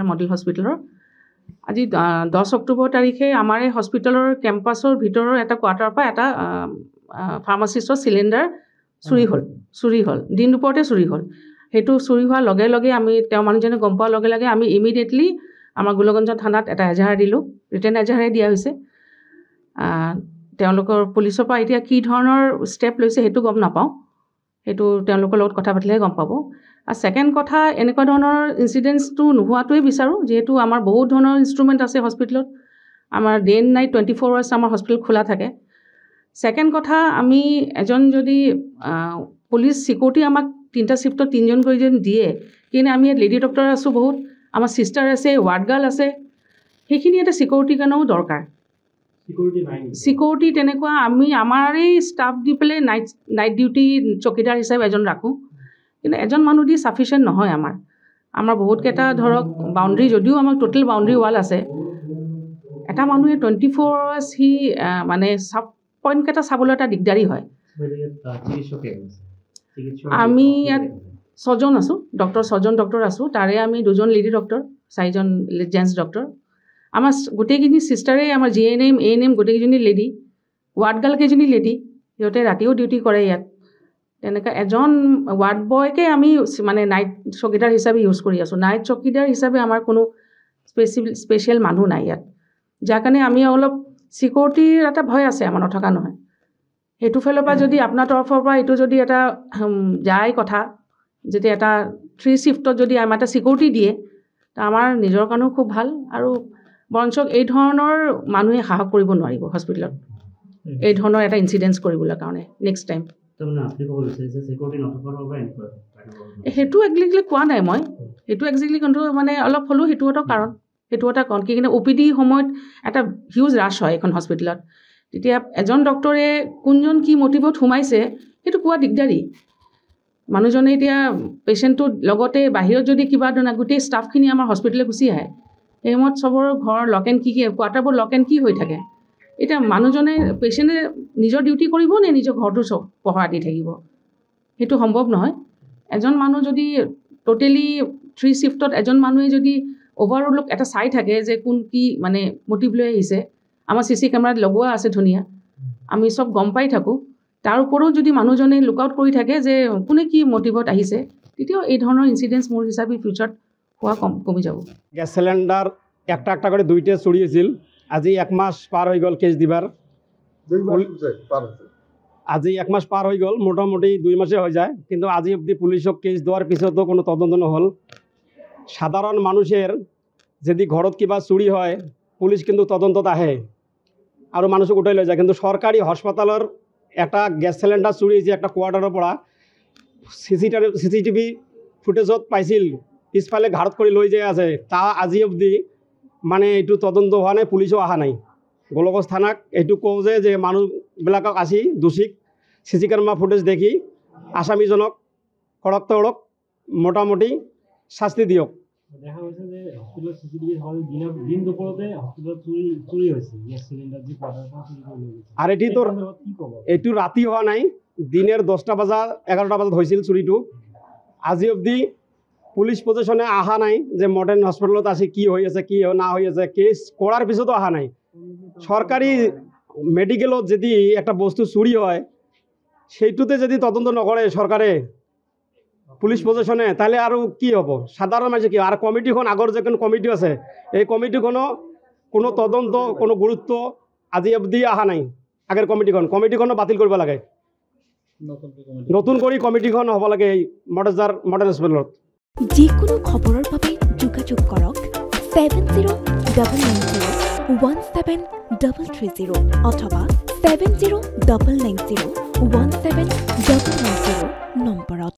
Model হস্পিটেলৰ আজি 10 অক্টোবৰ তাৰিখে আমাৰ এই হস্পিটেলৰ কেম্পাছৰ ভিতৰৰ এটা কোৱাৰ্টাৰৰ পৰা এটা ফাৰ্মাচিষ্টৰ চিলিণ্ডাৰ চুৰি হ'ল দিন দুপৰতে চুৰি হ'ল। সেইটো চুৰি হোৱাৰ লগে লগে আমি তেওঁ মানুহজনে গম পোৱাৰ লগে লগে আমি ইমিডিয়েটলি আমাৰ গোলগঞ্জ থানাত এটা এজাহাৰ দিলোঁ, ৰিটেন এজাহাৰে দিয়া হৈছে। তেওঁলোকৰ পুলিচৰ পৰা এতিয়া কি ধৰণৰ ষ্টেপ লৈছে সেইটো গম নাপাওঁ, সেইটো তেওঁলোকৰ লগত কথা পাতিলেহে গম পাব। আৰু ছেকেণ্ড কথা, এনেকুৱা ধৰণৰ ইনচিডেণ্টছটো নোহোৱাটোৱে বিচাৰোঁ, যিহেতু আমাৰ বহুত ধৰণৰ ইনষ্ট্ৰুমেণ্ট আছে হস্পিটেলত, আমাৰ ডে এণ্ড নাইট 24 আৱাৰ্ছ আমাৰ হস্পিটেল খোলা থাকে। ছেকেণ্ড কথা, আমি এজন যদি পুলিচ চিকিউৰিটি আমাক 3টা শ্বিফ্টত 3জন কৰি যদি দিয়ে, কিন্তু আমি ইয়াত লেডি ডক্টৰ আছোঁ বহুত, আমাৰ চিষ্টাৰ আছে, ৱাৰ্ড গাৰ্ল আছে, সেইখিনি এটা চিকিউৰিটিৰ কাৰণেও দৰকাৰ। চিকিউৰিটি তেনেকুৱা আমি আমাৰেই ষ্টাফ দি পেলাই নাইট ডিউটি চকীদাৰ হিচাপে এজন ৰাখোঁ, কিন্তু এজন মানুহ দি চাফিচিয়েণ্ট নহয়। আমাৰ বহুতকেইটা ধৰক বাউণ্ডেৰী, যদিও আমাৰ টোটেল বাউণ্ডেৰী ৱাল আছে, এটা মানুহে 24 আৱাৰ্ছ সি মানে চাব পইণ্টকেইটা চাবলৈ এটা দিগদাৰী হয়। আমি ইয়াত 6জন আছোঁ, 6জন ডক্টৰ আছোঁ, তাৰে আমি 2জন লেডি ডক্টৰ, 4জন জেণ্টছ ডক্টৰ। আমাৰ গোটেইখিনি চিষ্টাৰে, আমাৰ GNM ANM গোটেইকেইজনী লেডি, ৱাৰ্ড গাৰ্ল কেইজনী লেডি, সিহঁতে ৰাতিও ডিউটি কৰে ইয়াত। তেনেকৈ এজন ৱাৰ্ড বয়কে আমি মানে নাইট চকীদাৰ হিচাপে ইউজ কৰি আছোঁ। নাইট চকীদাৰ হিচাপে আমাৰ কোনো স্পেচিয়েল মানুহ নাই ইয়াত, যাৰ কাৰণে আমি অলপ চিকিউৰিটিৰ এটা ভয় আছে আমাৰ, নথকা নহয়। সেইটো ফালৰ পৰা যদি আপোনাৰ তৰফৰ পৰা এইটো যদি এটা যায় কথা, যদি এটা 3 শ্বিফ্টত যদি আমাৰ এটা চিকিউৰিটি দিয়ে, ত আমাৰ নিজৰ কাৰণেও খুব ভাল। আৰু বৰঞ্চ এই ধৰণৰ মানুহে সাহস কৰিব নোৱাৰিব হস্পিটেলত এই ধৰণৰ এটা ইনচিডেণ্টছ কৰিবলৈ কাৰণে নেক্সট টাইম। সেইটো একজেক্টলি কোৱা নাই মই, সেইটো একজেক্টলি কিন্তু মানে অলপ হ'লেও সেইটো এটা কাৰণ, কি কিন্তু OPD সময়ত এটা হিউজ ৰাছ হয় এখন হস্পিটেলত। তেতিয়া এজন ডক্টৰে কোনজন কি মটিভত সোমাইছে সেইটো কোৱা দিগদাৰী। মানুহজনে এতিয়া পেচেণ্টটোৰ লগতে বাহিৰত যদি কিবা গোটেই ষ্টাফখিনি আমাৰ হস্পিটেললৈ গুচি আহে, সেই সময়ত চবৰ ঘৰ লক এণ্ড কি কোৱাৰ্টাৰবোৰ লক এণ্ড কি হৈ থাকে। এতিয়া মানুহজনে পেচেণ্টে নিজৰ ডিউটি কৰিব নে নিজৰ ঘৰটো চব পহৰা দি থাকিব, সেইটো সম্ভৱ নহয়। এজন মানুহ যদি টোটেলি 3 শ্বিফ্টত এজন মানুহে যদি অভাৰঅল এটা চাই থাকে যে কোন কি মানে মটিভ লৈ আহিছে, আমাৰ CC কেমেৰাত লগোৱা আছে ধুনীয়া, আমি চব গম পাই থাকোঁ। তাৰ ওপৰও যদি মানুহজনে লুক আউট কৰি থাকে যে কোনে কি মটিভত আহিছে, তেতিয়াও এই ধৰণৰ ইনচিডেণ্টছ মোৰ হিচাপে ফিউচাৰত হোৱা কমি যাব। গ্যাস সিলিন্ডার একটা করে 2টে চুরি হয়েছিল। আজি 1 মাস পার হয়ে গেল কেস দিবার, আজি 1 মাস পার হয়ে গেল, মোটামুটি 2 মাসে হয়ে যায়, কিন্তু আজি অবধি পুলিশক কেস দেওয়ার পিছতো কোনো তদন্ত নহল। সাধারণ মানুষের যদি ঘরত কিবা চুরি হয়, পুলিশ কিন্তু তদন্তত আহে আর মানুষক উঠাই লৈ যায়, কিন্তু সরকারি হাসপাতালের একটা গ্যাস সিলিন্ডার চুরি হয়েছে একটা কোয়ার্টারের পৰা CCTV ফুটেজত পাইছিল, পিছফালে ঘাড়ত কৰে লৈ যায় আছে, তা আজি অবধি মানে এইটো তদন্ত হোৱা নাই, পুলিচও অহা নাই। গোলগঞ্জ থানাক এইটো কওঁ যে মানুহবিলাকক আসি দোষীক CC কেমেৰা ফুটেজ দেখি আসামিজনক কড়ক মোটামুটি শাস্তি দিয়ক। দেখা গৈছে যে হস্পিটেলৰ CCTV হল দিন দুপৰতে হস্পিটেলত চুৰি হৈছে গ্যাস সিলিন্ডাৰ যে কোয়াৰ্টাৰটা চুৰি কৰি লৈ গৈছে। আৰ এইটো ৰাতি হোৱা নাই, দিনের 10টা বজা 11টা বজাত হৈছিল চুরিটো। আজি অবধি পুলিশ প্রশাসনে আহা নাই যে মডার্ন হস্পিটেলত আসি কি হৈ আছে কি না হৈ আছে, কেস কৰাৰ পিছতো আহা নাই। সৰকাৰি মেডিকেলত যদি একটা বস্তু চুৰি হয়, সেইটোতে যদি তদন্ত নকৰে সরকারে, পুলিশ প্রশাসনে, তাহলে আর কি হব? সাধারণ মানুষ কি আর কমিটিখন আগর যে কমিটি আছে, এই কমিটিখনো কোনো তদন্ত কোনো গুরুত্ব আজি অবধি আহা নাই। আগের কমিটিখনো বাতিল কৰিব লাগে, নতুন কৰি কমিটিখন হ'ব লাগে এই মডাৰ্ণ হস্পিটেলত। যিকোনো খবৰৰ বাবে যোগাযোগ কৰক 7090173330 অথবা 7099017990 নম্বৰত।